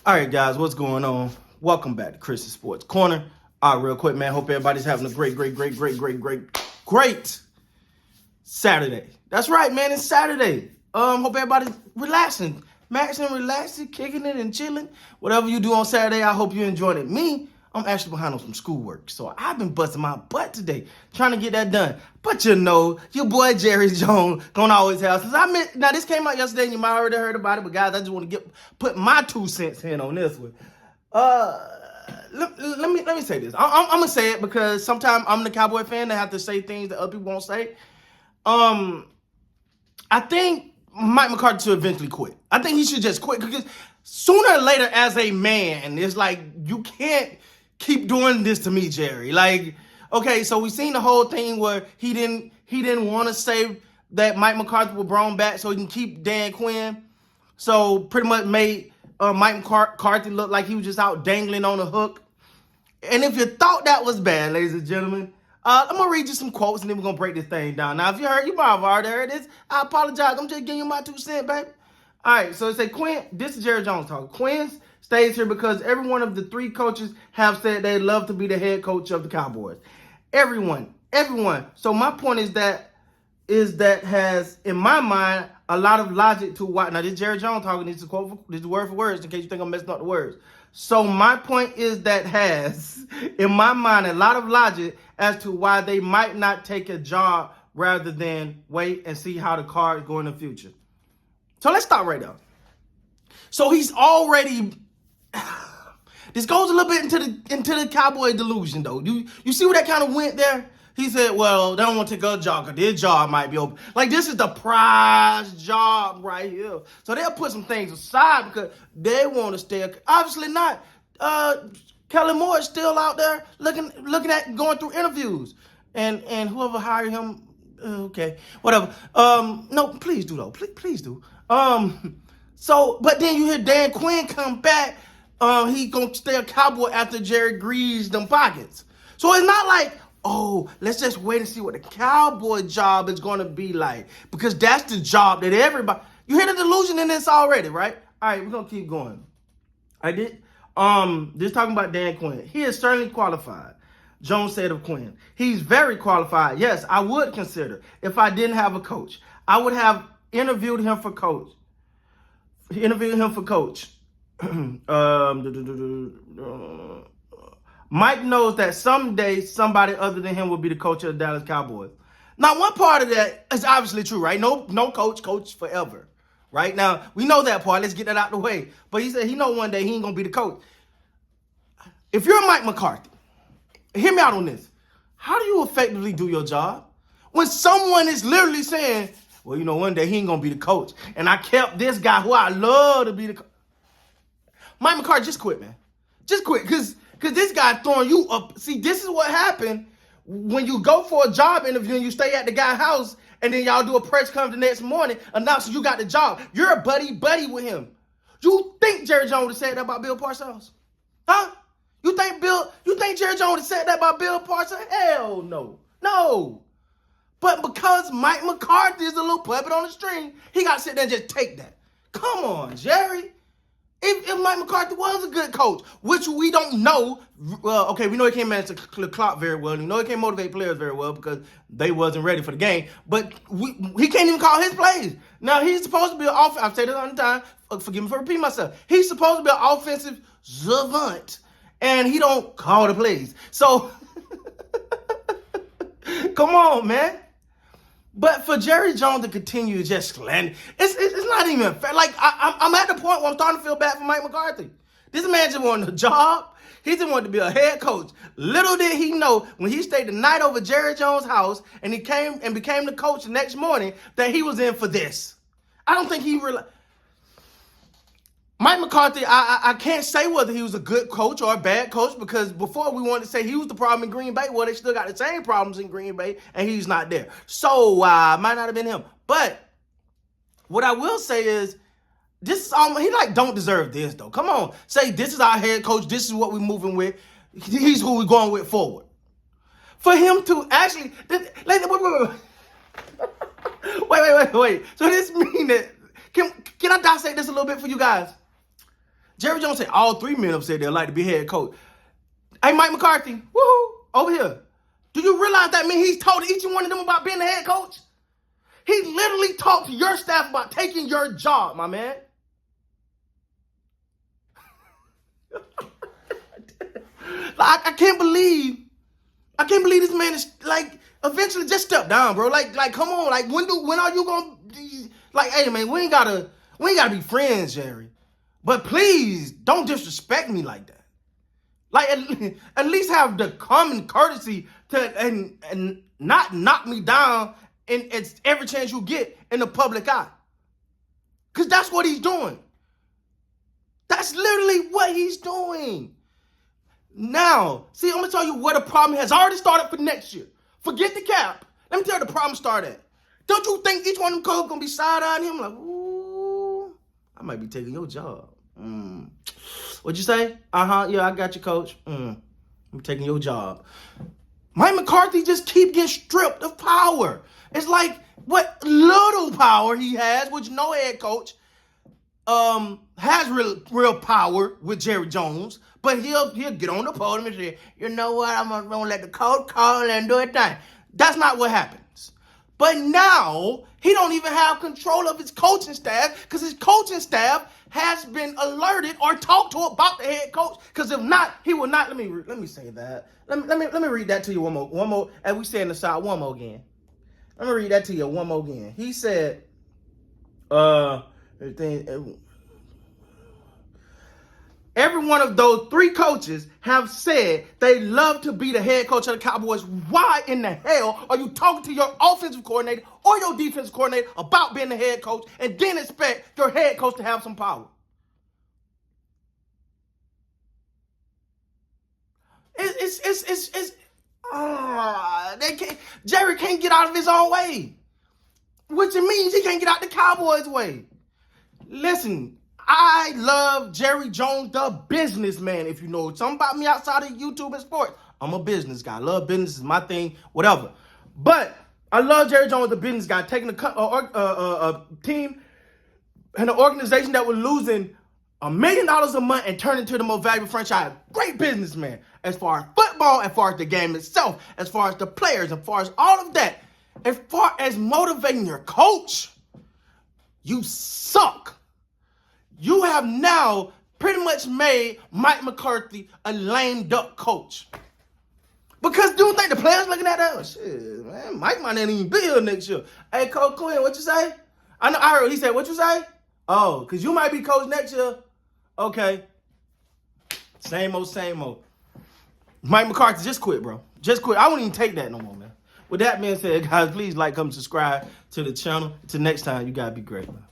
All right, guys, what's going on? Welcome back to Chris's Sports Corner. All right, real quick, man. Hope everybody's having a great Saturday. That's right, man. It's Saturday. Hope everybody's relaxing, maxing, relaxing, kicking it and chilling. Whatever you do on Saturday, I hope you enjoyed it. Me, I'm actually behind on some schoolwork, so I've been busting my butt today trying to get that done. But you know, your boy Jerry Jones gonna always have. Now this came out yesterday, and you might already heard about it, but guys, I just want to put my 2 cents in on this one. Let me say this. I'm gonna say it because sometimes I'm the Cowboy fan that have to say things that other people won't say. I think Mike McCarthy should eventually quit. I think he should just quit because sooner or later, as a man, it's like you can't keep doing this to me, Jerry. Like, okay, so we seen the whole thing where he didn't want to say that Mike McCarthy was brought back so he can keep Dan Quinn. So pretty much made Mike McCarthy look like he was just out dangling on a hook. And if you thought that was bad, ladies and gentlemen, I'm going to read you some quotes and then we're going to break this thing down. Now, if you might have already heard this. I apologize. I'm just giving you my 2 cents, baby. All right, so it says Quinn, this is Jerry Jones talking. Quinn stays here because every one of the 3 coaches have said they'd love to be the head coach of the Cowboys. Everyone. So my point is that has, in my mind, a lot of logic to why. Now, this is Jerry Jones talking. This is word for words in case you think I'm messing up the words. So my point is that has, in my mind, a lot of logic as to why they might not take a job rather than wait and see how the cards go in the future. So let's start right now. So he's already. This goes a little bit into the Cowboy delusion, though. You see where that kind of went there? He said, well, they don't want to take a job because their job might be open. Like, this is the prize job right here. So they'll put some things aside because they want to stay. Obviously not. Kellen Moore is still out there looking at going through interviews. And whoever hired him, okay, whatever. No, please do, though. Please do. So, but then you hear Dan Quinn come back. He gonna stay a Cowboy after Jerry greased them pockets. So it's not like, oh, let's just wait and see what the Cowboy job is gonna be like, because that's the job that everybody. You hear the delusion in this already, right? All right, we're gonna keep going. I did. This talking about Dan Quinn. He is certainly qualified. Jones said of Quinn, he's very qualified. Yes, I would consider if I didn't have a coach. I would have interviewed him for coach. Mike knows that someday somebody other than him will be the coach of the Dallas Cowboys. Now, one part of that is obviously true, right? No coach forever, right? Now, we know that part. Let's get that out the way. But he said he know one day he ain't going to be the coach. If you're Mike McCarthy, hear me out on this. How do you effectively do your job when someone is literally saying, well, you know, one day he ain't going to be the coach, and I kept this guy who I love to be the coach. Mike McCarthy, just quit, man. Just quit, because this guy throwing you up. See, this is what happened when you go for a job interview and you stay at the guy's house, and then y'all do a press conference the next morning announcing you got the job. You're a buddy with him. You think Jerry Jones would have said that about Bill Parcells? Huh? You think Jerry Jones would have said that about Bill Parcells? Hell no. No. But because Mike McCarthy is a little puppet on the string, he got to sit there and just take that. Come on, Jerry. If Mike McCarthy was a good coach, which we don't know, okay, we know he can't manage the clock very well. We know he can't motivate players very well because they wasn't ready for the game. But he can't even call his plays. Now, he's supposed to be an offensive, I've said it all the time, forgive me for repeating myself. He's supposed to be an offensive savant, and he don't call the plays. So, come on, man. But for Jerry Jones to continue to just slander, it's not even fair. Like, I'm at the point where I'm starting to feel bad for Mike McCarthy. This man just wanted a job. He just wanted to be a head coach. Little did he know when he stayed the night over Jerry Jones' house and he came and became the coach the next morning that he was in for this. I don't think he realized. Mike McCarthy, I can't say whether he was a good coach or a bad coach because before we wanted to say he was the problem in Green Bay. Well, they still got the same problems in Green Bay, and he's not there. So, might not have been him. But what I will say is this is he don't deserve this, though. Come on. Say this is our head coach. This is what we're moving with. He's who we're going with forward. For him to actually... Wait. So this means that... Can I dissect this a little bit for you guys? Jerry Jones said all 3 men have said they'd like to be head coach. Hey, Mike McCarthy, woohoo, over here. Do you realize that means he's told each one of them about being the head coach? He literally talked to your staff about taking your job, my man. I can't believe this man is like eventually just step down, bro. Like come on, like when are you gonna like? Hey man, we ain't gotta be friends, Jerry. But please don't disrespect me like that. Like at least have the common courtesy to and not knock me down in every chance you get in the public eye. Cause that's what he's doing. That's literally what he's doing. Now, see, I'm gonna tell you where the problem has already started for next year. Forget the cap. Let me tell you the problem started. Don't you think each one of them coaches gonna be side-eyeing him like, ooh, I might be taking your job. What'd you say? Yeah, I got you, coach. I'm taking your job. Mike McCarthy just keep getting stripped of power. It's like what little power he has, which no head coach has real power with Jerry Jones, but he'll get on the podium and say, you know what, I'm gonna let the coach call and do it thing. That's not what happens. But now he don't even have control of his coaching staff because his coaching staff has been alerted or talked to about the head coach. Because if not, he will not. Let me say that. Let me read that to you one more. As we say in the South, one more again. Let me read that to you one more again. He said, every one of those 3 coaches have said they love to be the head coach of the Cowboys. Why in the hell are you talking to your offensive coordinator or your defensive coordinator about being the head coach and then expect your head coach to have some power? Jerry can't get out of his own way, which it means he can't get out the Cowboys' way. Listen, I love Jerry Jones, the businessman. If you know something about me outside of YouTube and sports, I'm a business guy. I love business is my thing, whatever. But I love Jerry Jones, the business guy, taking a team and an organization that was losing $1 million a month and turning into the most valuable franchise. Great businessman. As far as football, as far as the game itself, as far as the players, as far as all of that, as far as motivating your coach, you suck. You have now pretty much made Mike McCarthy a lame duck coach. Because do you think the players looking at that? Oh, shit, man, Mike might not even be here next year. Hey, Coach Quinn, what you say? I heard he said, what you say? Oh, because you might be coach next year. Okay. Same old. Mike McCarthy, just quit, bro. Just quit. I wouldn't even take that no more, man. With that being said, guys, please like, comment, subscribe to the channel. Until next time, you got to be great, man.